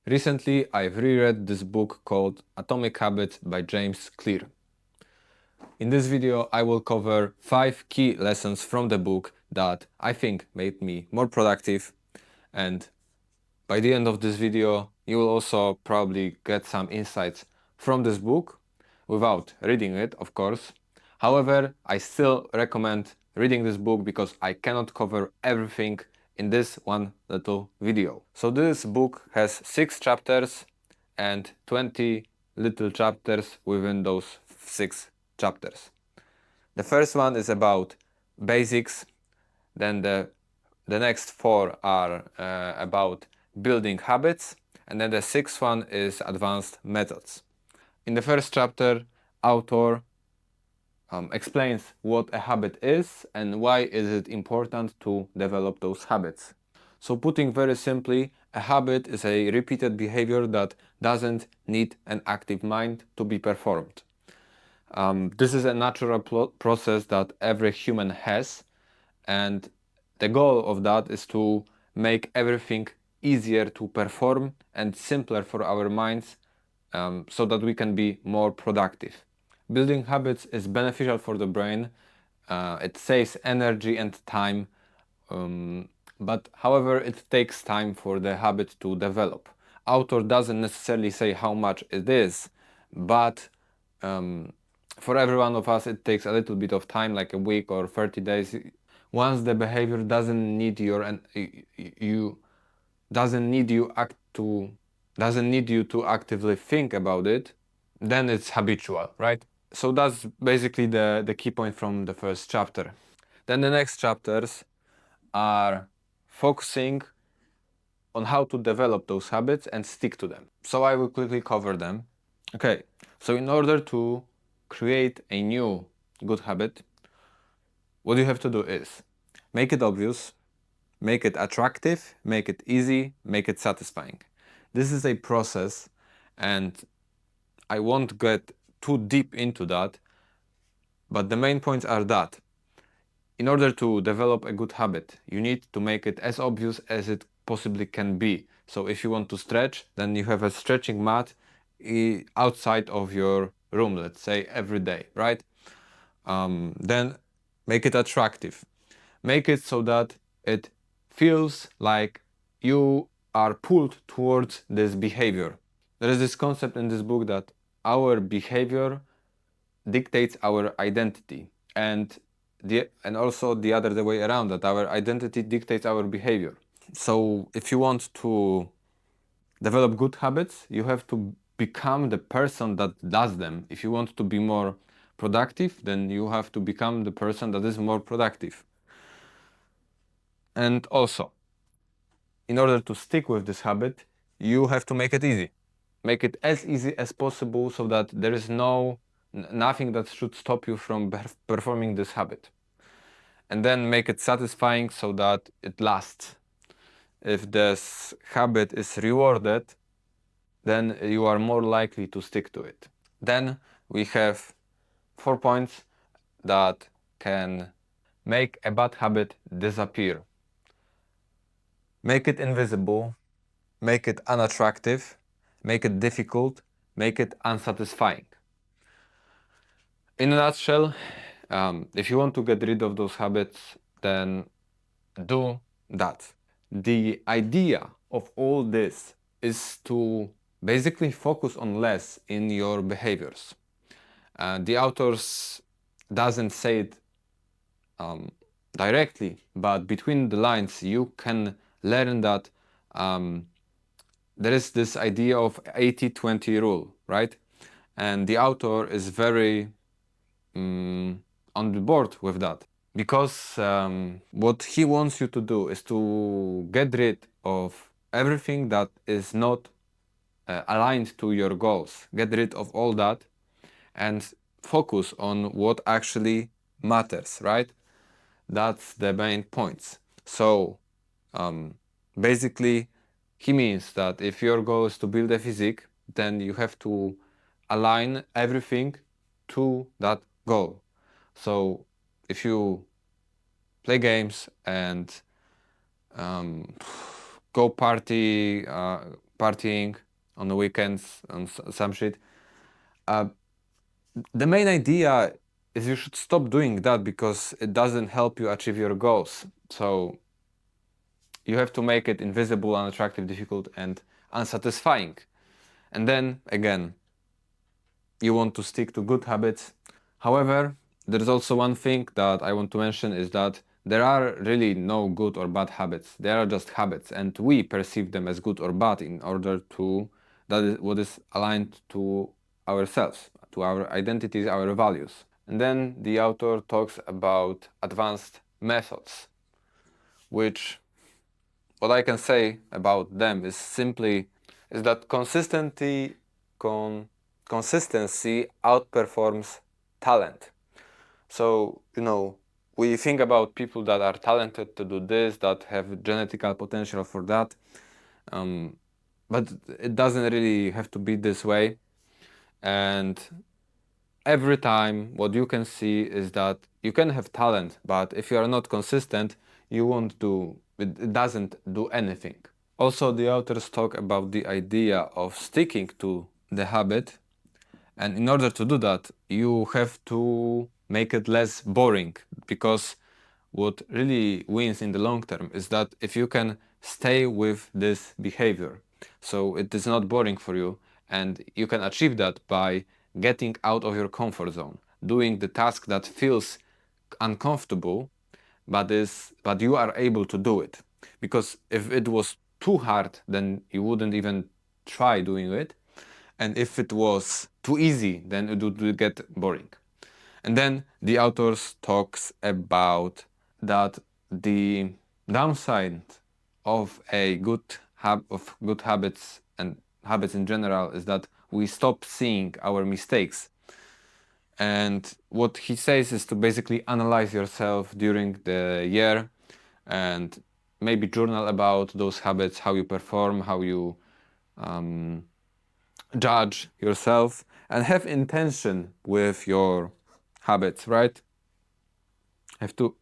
Recently, I've reread this book called Atomic Habits by James Clear. In this video, I will cover 5 key lessons from the book that I think made me more productive, and by the end of this video, you will also probably get some insights from this book, without reading it, of course. However, I still recommend reading this book because I cannot cover everything in this one little video. So this book has 6 chapters and 20 little chapters within those 6 chapters. The first one is about basics, then the next 4 are about building habits, and then the 6th one is advanced methods. In the first chapter, author explains what a habit is and why is it important to develop those habits. So putting very simply, a habit is a repeated behavior that doesn't need an active mind to be performed. This is a natural process that every human has, and the goal of that is to make everything easier to perform and simpler for our minds, so that we can be more productive. Building habits is beneficial for the brain. It saves energy and time, but however, it takes time for the habit to develop. Author doesn't necessarily say how much it is, but for every one of us it takes a little bit of time, like a week or 30 days. Once the behavior doesn't need your and you doesn't need you to actively think about it, then it's habitual, right? So that's basically the key point from the first chapter. Then the next chapters are focusing on how to develop those habits and stick to them. So I will quickly cover them. Okay, so in order to create a new good habit, what you have to do is make it obvious, make it attractive, make it easy, make it satisfying. This is a process, and I won't get too deep into that, but the main points are that in order to develop a good habit, you need to make it as obvious as it possibly can be. So if you want to stretch, then you have a stretching mat outside of your room, let's say every day, right? Then make it attractive. Make it so that it feels like you are pulled towards this behavior. There is this concept in this book that our behavior dictates our identity, and also the other way around, that our identity dictates our behavior. So if you want to develop good habits, you have to become the person that does them. If you want to be more productive, then you have to become the person that is more productive. And also, in order to stick with this habit, you have to make it easy. Make it as easy as possible so that there is nothing that should stop you from performing this habit. And then make it satisfying so that it lasts. If this habit is rewarded, then you are more likely to stick to it. Then we have 4 points that can make a bad habit disappear. Make it invisible, make it unattractive, make it difficult, make it unsatisfying. In a nutshell, if you want to get rid of those habits, then do that. The idea of all this is to basically focus on less in your behaviors. The authors doesn't say it directly, but between the lines you can learn that there is this idea of 80-20 rule, right? And the author is very on the board with that, because what he wants you to do is to get rid of everything that is not aligned to your goals. Get rid of all that and focus on what actually matters, right? That's the main points. So basically he means that if your goal is to build a physique, then you have to align everything to that goal. So if you play games and go party, partying on the weekends, on some shit. The main idea is you should stop doing that because it doesn't help you achieve your goals. So you have to make it invisible, unattractive, difficult, and unsatisfying. And then again, you want to stick to good habits. However, there's also one thing that I want to mention is that there are really no good or bad habits. They are just habits, and we perceive them as good or bad in order to that is what is aligned to ourselves, to our identities, our values. And then the author talks about advanced methods, which what I can say about them is simply is that consistency outperforms talent. So, we think about people that are talented to do this, that have genetical potential for that, but it doesn't really have to be this way. And every time what you can see is that you can have talent, but if you are not consistent, you won't do it doesn't do anything. Also, the authors talk about the idea of sticking to the habit, and in order to do that, you have to make it less boring, because what really wins in the long term is that if you can stay with this behavior, so it is not boring for you, and you can achieve that by getting out of your comfort zone, doing the task that feels uncomfortable, but you are able to do it. Because if it was too hard, then you wouldn't even try doing it. And if it was too easy, then it would get boring. And then the authors talks about that the downside of good habits and habits in general is that we stop seeing our mistakes. And what he says is to basically analyze yourself during the year and maybe journal about those habits, how you perform, how you judge yourself, and have intention with your habits, right?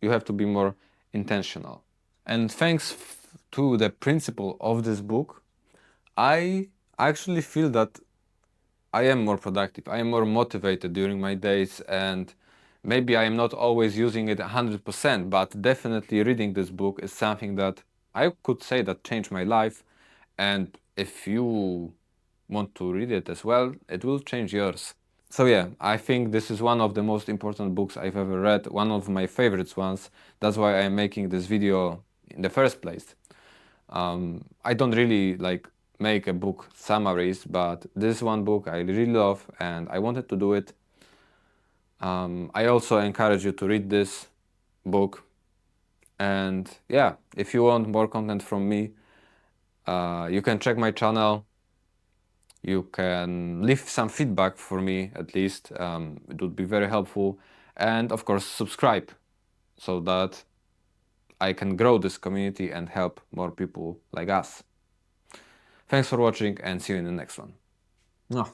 You have to be more intentional. And thanks to the principle of this book, I actually feel that I am more productive. I am more motivated during my days, and maybe I am not always using it 100%, but definitely reading this book is something that I could say that changed my life. And if you want to read it as well, it will change yours. So yeah, I think this is one of the most important books I've ever read, one of my favorites ones. That's why I'm making this video in the first place. I don't really make a book summaries, but this one book I really love and I wanted to do it. I also encourage you to read this book. And yeah, if you want more content from me, you can check my channel. You can leave some feedback for me, at least. It would be very helpful. And of course, subscribe so that I can grow this community and help more people like us. Thanks for watching and see you in the next one. No.